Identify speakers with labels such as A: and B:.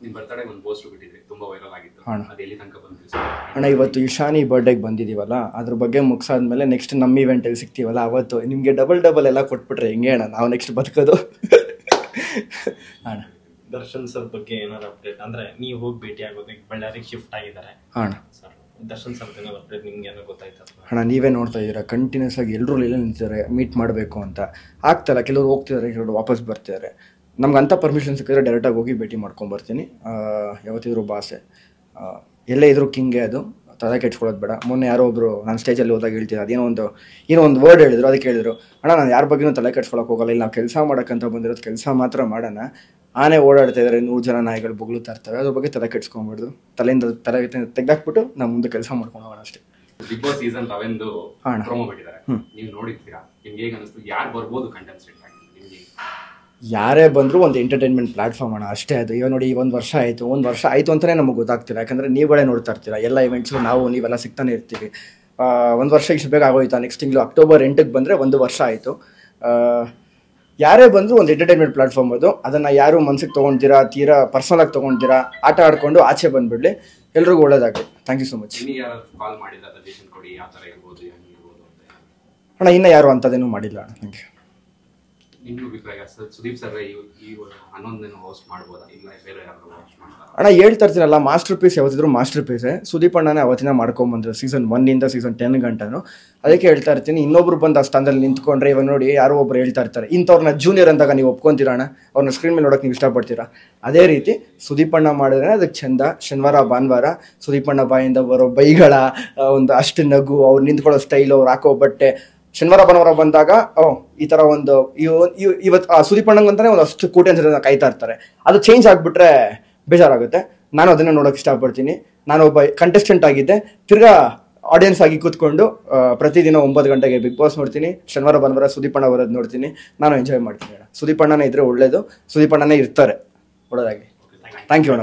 A: ನಿಮ್ಮ ಬರ್ತಡೇ ಒಂದು ಪೋಸ್ಟ್ ಬಿಟ್ಟಿದ್ರಿ, ತುಂಬಾ ವೈರಲ್ ಆಗಿತ್ತು. ಅದು ಎಲ್ಲಿ ತನಕ ಬಂತು
B: ಅಣ್ಣ? ಇವತ್ತು ಇಶಾನಿ ಬರ್ಡೇಗೆ ಬಂದಿದ್ದೀವಲ್ಲ, ಅದ್ರ ಬಗ್ಗೆ ಮುಗಿಸಾದ್ಮೇಲೆ ನೆಕ್ಸ್ಟ್ ನಮ್ಮ ಇವೆಂಟಲ್ಲಿ ಸಿಗ್ತೀವಲ್ಲ, ಅವತ್ತು ನಿಮಗೆ ಡಬಲ್ ಎಲ್ಲ ಕೊಟ್ಬಿಟ್ರೆ ಹೆಂಗೆ ಅಣ್ಣ ನಾವು ನೆಕ್ಸ್ಟ್ ಬದುಕೋದು? ಅಣ್ಣ
C: ದರ್ಶನ್ ಸರ್ ಬಗ್ಗೆ ಏನಾದ್ರು ಅಪ್ಡೇಟ್ ಅಂದ್ರೆ ನೀವು ಹೋಗಿ ಭೇಟಿ ಆಗೋದಕ್ಕೆ ಬಳ್ಳಾರಿಗೆ ಶಿಫ್ಟ್ ಆಗಿದ್ದಾರೆ ಅಣ್ಣ ಸರ್. ದರ್ಶನ್ ಸರ್ ಅಪ್ಡೇಟ್ ನಿಮ್ಗೆ ಏನೋ ಗೊತ್ತಾಯ್ತು
B: ಅಣ್ಣ? ನೀವೇ ನೋಡ್ತಾ ಇದ್ದೀರಾ, ಕಂಟಿನ್ಯೂಸ್ ಆಗಿ ಎಲ್ಲರೂ ಎಲ್ಲ ನಿಂತಿದ್ದಾರೆ ಮೀಟ್ ಮಾಡಬೇಕು ಅಂತ. ಆಗ್ತಲ್ಲ, ಕೆಲವರು ಹೋಗ್ತಿದ್ದಾರೆ, ಕೆಲವರು ವಾಪಸ್ ಬರ್ತಿದ್ದಾರೆ. ನಮ್ಗೆ ಅಂಥ ಪರ್ಮಿಷನ್ ಸಿಕ್ಕಿದ್ರೆ ಡೈರೆಕ್ಟಾಗಿ ಹೋಗಿ ಭೇಟಿ ಮಾಡ್ಕೊಂಬರ್ತೀನಿ. ಯಾವತ್ತಿದ್ರು ಬಾಸೆ, ಎಲ್ಲೇ ಇದ್ರೂ ಕಿಂಗೆ, ಅದು ತಲೆ ಕೆಡ್ಸ್ಕೊಳ್ಳೋದು ಬೇಡ. ಮೊನ್ನೆ ಯಾರೋ ಒಬ್ಬರು ನಾನು ಸ್ಟೇಜಲ್ಲಿ ಹೋದಾಗ ಹೇಳ್ತಿದ್ದೆ, ಏನೋ ಒಂದು ವರ್ಡ್ ಹೇಳಿದ್ರು, ಅದಕ್ಕೆ ಹೇಳಿದ್ರು, ಅಣ್ಣ ನಾನು ಯಾರ ಬಗ್ಗೆನೂ ತಲೆ ಕೆಡ್ಸ್ಕೊಳಕ್ಕೆ ಹೋಗಲ್ಲ, ಇಲ್ಲಿ ನಾವು ಕೆಲಸ ಮಾಡೋಕ್ಕಂತ ಬಂದಿರೋದು, ಕೆಲಸ ಮಾತ್ರ ಮಾಡೋಣ. ಆನೆ ಓಡಾಡ್ತಾ ಇದ್ದಾರೆ, 100 ಜನ ನಾಯಿಗಳು ಬೊಗಳುತ್ತಾ ಇರ್ತವೆ, ಅದ್ರ ಬಗ್ಗೆ ತಲೆ ಕೆಡ್ಸ್ಕೊಂಡ್ಬಿಡ್ದು, ತಲೆಯಿಂದ ತೆಗೆದಾಕ್ಬಿಟ್ಟು ನಾವು ಮುಂದೆ ಕೆಲಸ ಮಾಡ್ಕೊಂಡು ಹೋಗೋಣ ಅಷ್ಟೇ.
A: ಬಿಗ್ ಬಾಸ್ ಸೀಸನ್ 11 ಪ್ರೊಮೋ ಬಿಟ್ಟಿದ್ದಾರೆ, ನೀವು ನೋಡಿರ್ತೀರಾ, ನಿಮ್ಗೆ ಹೇಗೆ ಅನಿಸ್ತು? ಯಾರು ಬರ್ಬೋದು ಕಂಟೆಸ್ಟೆಂಟ್ ಆಗಿ? ನಿಮಗೆ
B: ಯಾರೇ ಬಂದರೂ ಒಂದು ಎಂಟರ್ಟೈನ್ಮೆಂಟ್ ಪ್ಲಾಟ್ಫಾರ್ಮ್ ಅಣ್ಣ, ಅಷ್ಟೇ. ಅದು ಇವಾಗ ನೋಡಿ, ಒಂದು ವರ್ಷ ಆಯಿತು ಅಂತಲೇ ನಮಗೆ ಗೊತ್ತಾಗ್ತಿಲ್ಲ. ಯಾಕಂದರೆ ನೀವುಗಳೇ ನೋಡ್ತಾ ಇರ್ತೀರ ಎಲ್ಲ ಇವೆಂಟ್ಸು, ನೀವೆಲ್ಲ ಸಿಗ್ತಾನೆ ಇರ್ತೀವಿ. ಒಂದು ವರ್ಷ ಇಷ್ಟು ಬೇಗ ಆಗೋಯ್ತಾ? ನೆಕ್ಸ್ಟ್ ತಿಂಗಳು ಅಕ್ಟೋಬರ್ 8ಕ್ಕೆ ಬಂದರೆ 1 ವರ್ಷ ಆಯಿತು. ಯಾರೇ ಬಂದರೂ ಒಂದು ಎಂಟರ್ಟೈನ್ಮೆಂಟ್ ಪ್ಲಾಟ್ಫಾರ್ಮ್ ಅದು. ಅದನ್ನು ಯಾರು ಮನ್ಸಿಗೆ ತೊಗೊಂಡಿರಾ, ತೀರಾ ಪರ್ಸನಲಾಗಿ ತೊಗೊಂಡಿರಾ, ಆಟ ಆಡಿಕೊಂಡು ಆಚೆ ಬಂದುಬಿಡಲಿ. ಎಲ್ರಿಗೂ ಒಳ್ಳೇದಾಗಲಿ. Thank you so much. ಅಣ್ಣ ಇನ್ನೂ ಯಾರು ಅಂಥದ್ದೇನೂ ಮಾಡಿಲ್ಲ ಅಣ್ಣ ನನಗೆ.
A: ಸುದೀಪ್ ಸರ್ ಹನ್ನೊಂದನ್ನು ಹೋಸ್ಟ್ ಮಾಡ್ಬೋದಾ, ಇಲ್ಲ ಬೇರೆ ಯಾರು ಹೋಸ್ಟ್ ಮಾಡ್ತಾರಾ?
B: ಅಣ್ಣ ಹೇಳ್ತಾ ಇರ್ತೀನಲ್ಲ, ಮಾಸ್ಟರ್ ಪೀಸ್ ಯಾವತ್ತಿದ್ರು ಮಾಸ್ಟರ್ ಪೀಸೇ. ಸುದೀಪ್ ಅಣ್ಣನೇ ಅವತ್ತಿನ ಮಾಡ್ಕೊಂಬಂದ್ರು, ಸೀಸನ್ 1 ಸೀಸನ್ 10 ಗಂಟನು. ಅದಕ್ಕೆ ಹೇಳ್ತಾ ಇರ್ತೀನಿ, ಇನ್ನೊಬ್ರು ಬಂದು ಆ ಸ್ಥಾನದಲ್ಲಿ ನಿಂತ್ಕೊಂಡ್ರೆ, ಇವಾಗ ನೋಡಿ ಯಾರೋ ಒಬ್ರು ಹೇಳ್ತಾ ಇರ್ತಾರೆ, ಇಂಥವ್ರನ್ನ ಜೂನಿಯರ್ ಅಂದಾಗ ನೀವು ಒಪ್ಕೊಂತೀರಾ ಅಣ್ಣ? ಅವ್ರನ್ನ ಸ್ಕ್ರೀನ್ ಮೇಲೆ ನೋಡೋಕೆ ನೀವು ಇಷ್ಟಪಡ್ತೀರಾ? ಅದೇ ರೀತಿ ಸುದೀಪ್ ಅಣ್ಣ ಮಾಡಿದ್ರೆ ಅದಕ್ಕೆ ಚಂದ. ಶನಿವಾರ ಭಾನುವಾರ ಸುದೀಪ್ ಅಣ್ಣ ಬಾಯಿಂದ ಬರೋ ಬೈಗಳ ಒಂದು ಅಷ್ಟು ನಗು, ಅವ್ರು ನಿಂತ್ಕೊಳ್ಳೋ ಸ್ಟೈಲು, ಅವ್ರು ಹಾಕೋ ಬಟ್ಟೆ, ಶನಿವಾರ ಭಾನುವಾರ ಬಂದಾಗ ಈ ಥರ ಒಂದು ಇವತ್ತು ಸುದೀಪ್ ಅಣ್ಣಂಗಂತಾನೆ ಒಂದು ಅಷ್ಟು ಕೋಟಿ ಅಂತ ಕಾಯ್ತಾ ಇರ್ತಾರೆ. ಅದು ಚೇಂಜ್ ಆಗಿಬಿಟ್ರೆ ಬೇಜಾರಾಗುತ್ತೆ. ನಾನು ಅದನ್ನು ನೋಡೋಕೆ ಇಷ್ಟಪಡ್ತೀನಿ. ನಾನು ಒಬ್ಬ ಕಂಟೆಸ್ಟೆಂಟ್ ಆಗಿದ್ದೆ, ತಿರ್ಗಾ ಆಡಿಯನ್ಸ್ ಆಗಿ ಕೂತ್ಕೊಂಡು ಪ್ರತಿದಿನ 9 ಗಂಟೆಗೆ ಬಿಗ್ ಬಾಸ್ ನೋಡ್ತೀನಿ. ಶನಿವಾರ ಭಾನುವಾರ ಸುದೀಪ್ ಅಣ್ಣ ಬರೋದು ನೋಡ್ತೀನಿ. ನಾನು ಎಂಜಾಯ್ ಮಾಡ್ತೀನಿ. ಸುದೀಪ್ ಅಣ್ಣನೇ ಇದ್ದರೆ ಒಳ್ಳೇದು, ಸುದೀಪ್ ಅಣ್ಣನೇ ಇರ್ತಾರೆ ಒಳ್ಳೆದಾಗಿ. ಥ್ಯಾಂಕ್ ಯು ಅಣ್ಣ.